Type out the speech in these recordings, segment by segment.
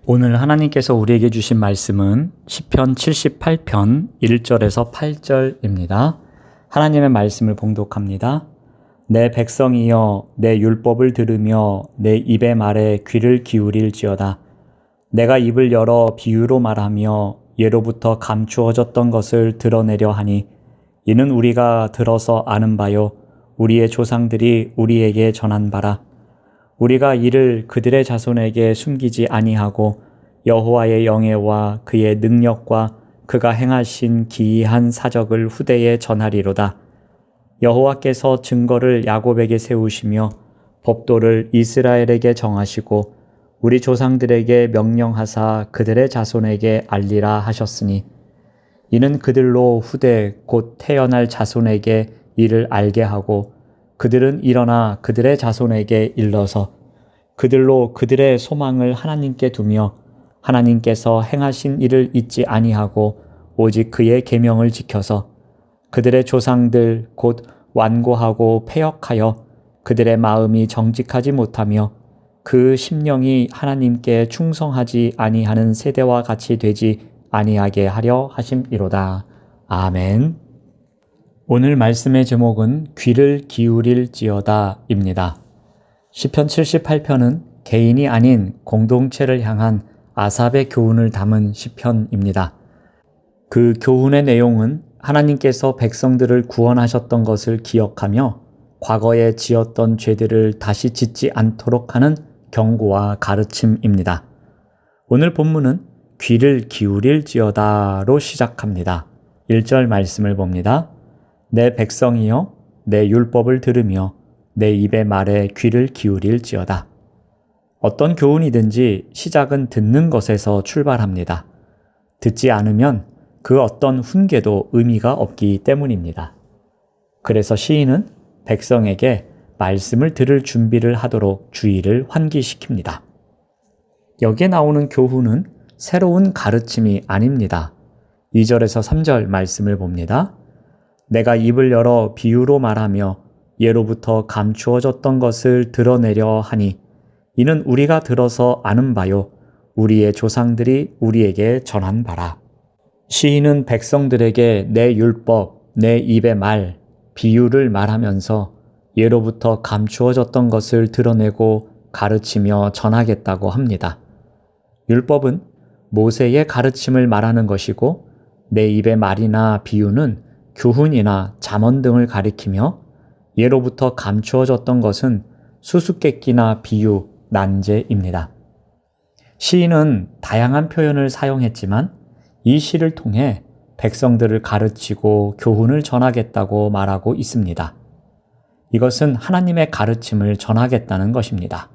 오늘 하나님께서 우리에게 주신 말씀은 시편 78편 1절에서 8절입니다. 하나님의 말씀을 봉독합니다. 내 백성이여 내 율법을 들으며 내 입의 말에 귀를 기울일지어다. 내가 입을 열어 비유로 말하며 예로부터 감추어졌던 것을 드러내려 하니 이는 우리가 들어서 아는 바요 우리의 조상들이 우리에게 전한 바라. 우리가 이를 그들의 자손에게 숨기지 아니하고 여호와의 영예와 그의 능력과 그가 행하신 기이한 사적을 후대에 전하리로다. 여호와께서 증거를 야곱에게 세우시며 법도를 이스라엘에게 정하시고 우리 조상들에게 명령하사 그들의 자손에게 알리라 하셨으니 이는 그들로 후대 곧 태어날 자손에게 이를 알게 하고 그들은 일어나 그들의 자손에게 일러서 그들로 그들의 소망을 하나님께 두며 하나님께서 행하신 일을 잊지 아니하고 오직 그의 계명을 지켜서 그들의 조상들 곧 완고하고 패역하여 그들의 마음이 정직하지 못하며 그 심령이 하나님께 충성하지 아니하는 세대와 같이 되지 아니하게 하려 하심이로다. 아멘. 오늘 말씀의 제목은 귀를 기울일지어다입니다. 시편 78편은 개인이 아닌 공동체를 향한 아삽의 교훈을 담은 시편입니다. 그 교훈의 내용은 하나님께서 백성들을 구원하셨던 것을 기억하며 과거에 지었던 죄들을 다시 짓지 않도록 하는 경고와 가르침입니다. 오늘 본문은 귀를 기울일지어다로 시작합니다. 1절 말씀을 봅니다. 내 백성이여 내 율법을 들으며 내 입의 말에 귀를 기울일지어다. 어떤 교훈이든지 시작은 듣는 것에서 출발합니다. 듣지 않으면 그 어떤 훈계도 의미가 없기 때문입니다. 그래서 시인은 백성에게 말씀을 들을 준비를 하도록 주의를 환기시킵니다. 여기에 나오는 교훈은 새로운 가르침이 아닙니다. 2절에서 3절 말씀을 봅니다. 내가 입을 열어 비유로 말하며 예로부터 감추어졌던 것을 드러내려 하니 이는 우리가 들어서 아는 바요 우리의 조상들이 우리에게 전한 바라. 시인은 백성들에게 내 율법, 내 입의 말, 비유를 말하면서 예로부터 감추어졌던 것을 드러내고 가르치며 전하겠다고 합니다. 율법은 모세의 가르침을 말하는 것이고 내 입의 말이나 비유는 교훈이나 잠언 등을 가리키며 예로부터 감추어졌던 것은 수수께끼나 비유, 난제입니다. 시인은 다양한 표현을 사용했지만 이 시를 통해 백성들을 가르치고 교훈을 전하겠다고 말하고 있습니다. 이것은 하나님의 가르침을 전하겠다는 것입니다.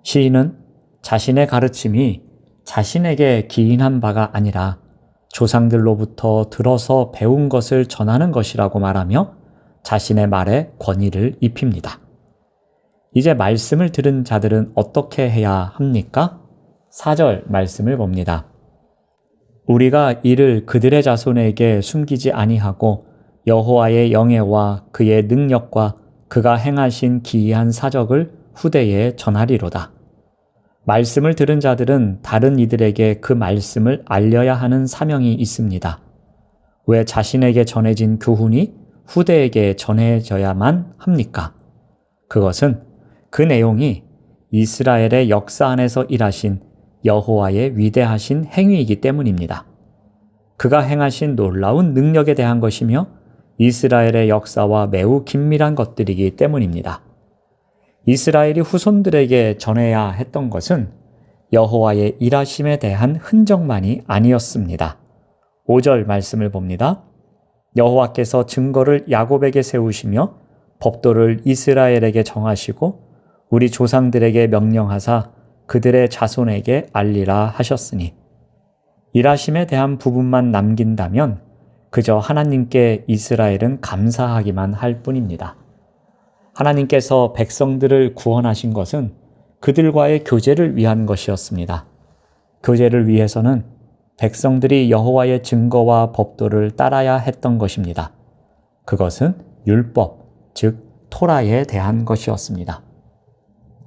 시인은 자신의 가르침이 자신에게 기인한 바가 아니라 조상들로부터 들어서 배운 것을 전하는 것이라고 말하며 자신의 말에 권위를 입힙니다. 이제 말씀을 들은 자들은 어떻게 해야 합니까? 4절 말씀을 봅니다. 우리가 이를 그들의 자손에게 숨기지 아니하고 여호와의 영예와 그의 능력과 그가 행하신 기이한 사적을 후대에 전하리로다. 말씀을 들은 자들은 다른 이들에게 그 말씀을 알려야 하는 사명이 있습니다. 왜 자신에게 전해진 교훈이 후대에게 전해져야만 합니까? 그것은 그 내용이 이스라엘의 역사 안에서 일하신 여호와의 위대하신 행위이기 때문입니다. 그가 행하신 놀라운 능력에 대한 것이며 이스라엘의 역사와 매우 긴밀한 것들이기 때문입니다. 이스라엘이 후손들에게 전해야 했던 것은 여호와의 일하심에 대한 흔적만이 아니었습니다. 5절 말씀을 봅니다. 여호와께서 증거를 야곱에게 세우시며 법도를 이스라엘에게 정하시고 우리 조상들에게 명령하사 그들의 자손에게 알리라 하셨으니 일하심에 대한 부분만 남긴다면 그저 하나님께 이스라엘은 감사하기만 할 뿐입니다. 하나님께서 백성들을 구원하신 것은 그들과의 교제를 위한 것이었습니다. 교제를 위해서는 백성들이 여호와의 증거와 법도를 따라야 했던 것입니다. 그것은 율법, 즉 토라에 대한 것이었습니다.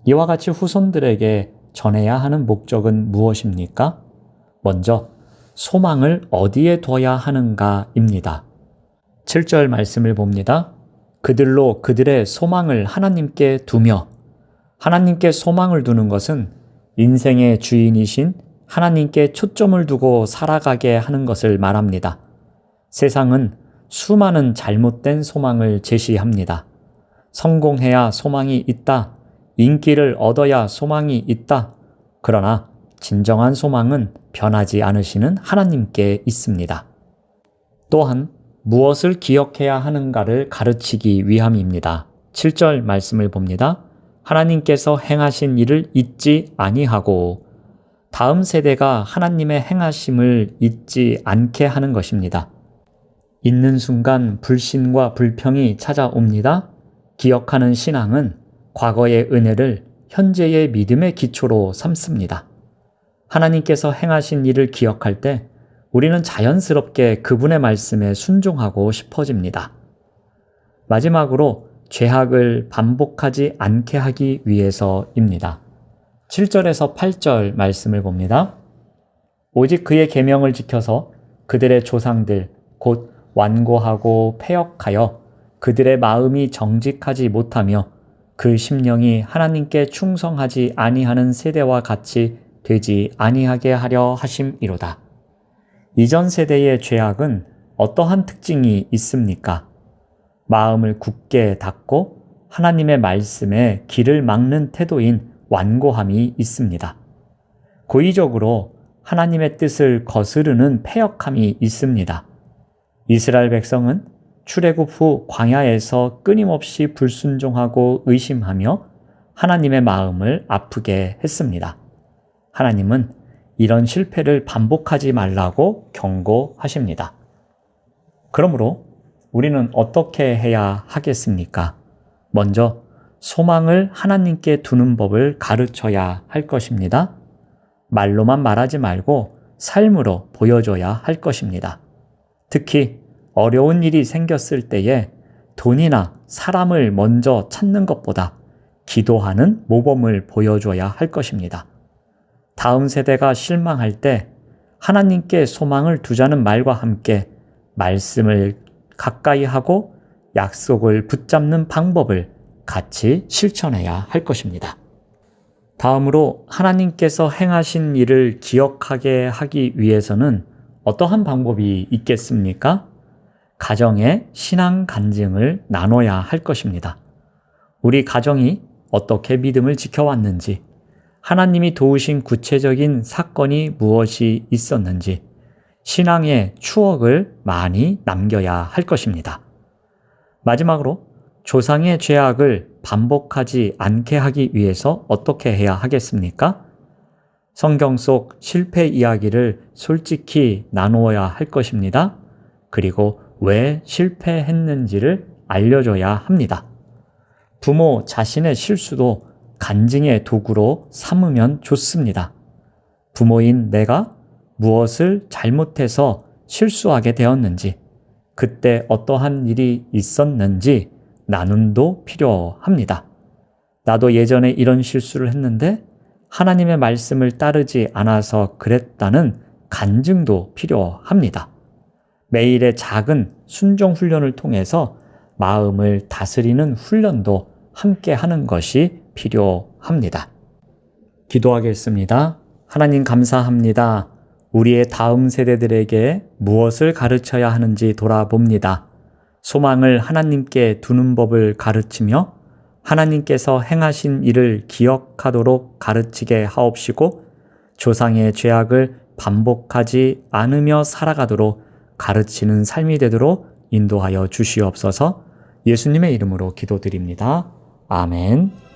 이와 같이 후손들에게 전해야 하는 목적은 무엇입니까? 먼저 소망을 어디에 둬야 하는가입니다. 7절 말씀을 봅니다. 그들로 그들의 소망을 하나님께 두며, 하나님께 소망을 두는 것은 인생의 주인이신 하나님께 초점을 두고 살아가게 하는 것을 말합니다. 세상은 수많은 잘못된 소망을 제시합니다. 성공해야 소망이 있다. 인기를 얻어야 소망이 있다. 그러나 진정한 소망은 변하지 않으시는 하나님께 있습니다. 또한 무엇을 기억해야 하는가를 가르치기 위함입니다. 7절 말씀을 봅니다. 하나님께서 행하신 일을 잊지 아니하고, 다음 세대가 하나님의 행하심을 잊지 않게 하는 것입니다. 잊는 순간 불신과 불평이 찾아옵니다. 기억하는 신앙은 과거의 은혜를 현재의 믿음의 기초로 삼습니다. 하나님께서 행하신 일을 기억할 때 우리는 자연스럽게 그분의 말씀에 순종하고 싶어집니다. 마지막으로 죄악을 반복하지 않게 하기 위해서입니다. 7절에서 8절 말씀을 봅니다. 오직 그의 계명을 지켜서 그들의 조상들 곧 완고하고 패역하여 그들의 마음이 정직하지 못하며 그 심령이 하나님께 충성하지 아니하는 세대와 같이 되지 아니하게 하려 하심이로다. 이전 세대의 죄악은 어떠한 특징이 있습니까? 마음을 굳게 닫고 하나님의 말씀에 길을 막는 태도인 완고함이 있습니다. 고의적으로 하나님의 뜻을 거스르는 패역함이 있습니다. 이스라엘 백성은 출애굽 후 광야에서 끊임없이 불순종하고 의심하며 하나님의 마음을 아프게 했습니다. 하나님은 이런 실패를 반복하지 말라고 경고하십니다. 그러므로 우리는 어떻게 해야 하겠습니까? 먼저 소망을 하나님께 두는 법을 가르쳐야 할 것입니다. 말로만 말하지 말고 삶으로 보여줘야 할 것입니다. 특히 어려운 일이 생겼을 때에 돈이나 사람을 먼저 찾는 것보다 기도하는 모범을 보여줘야 할 것입니다. 다음 세대가 실망할 때 하나님께 소망을 두자는 말과 함께 말씀을 가까이 하고 약속을 붙잡는 방법을 같이 실천해야 할 것입니다. 다음으로 하나님께서 행하신 일을 기억하게 하기 위해서는 어떠한 방법이 있겠습니까? 가정의 신앙 간증을 나눠야 할 것입니다. 우리 가정이 어떻게 믿음을 지켜왔는지, 하나님이 도우신 구체적인 사건이 무엇이 있었는지, 신앙의 추억을 많이 남겨야 할 것입니다. 마지막으로 조상의 죄악을 반복하지 않게 하기 위해서 어떻게 해야 하겠습니까? 성경 속 실패 이야기를 솔직히 나누어야 할 것입니다. 그리고 왜 실패했는지를 알려줘야 합니다. 부모 자신의 실수도 간증의 도구로 삼으면 좋습니다. 부모인 내가 무엇을 잘못해서 실수하게 되었는지, 그때 어떠한 일이 있었는지 나눔도 필요합니다. 나도 예전에 이런 실수를 했는데 하나님의 말씀을 따르지 않아서 그랬다는 간증도 필요합니다. 매일의 작은 순종 훈련을 통해서 마음을 다스리는 훈련도 함께 하는 것이 필요합니다. 기도하겠습니다. 하나님 감사합니다. 우리의 다음 세대들에게 무엇을 가르쳐야 하는지 돌아봅니다. 소망을 하나님께 두는 법을 가르치며 하나님께서 행하신 일을 기억하도록 가르치게 하옵시고, 조상의 죄악을 반복하지 않으며 살아가도록 가르치는 삶이 되도록 인도하여 주시옵소서. 예수님의 이름으로 기도드립니다. 아멘.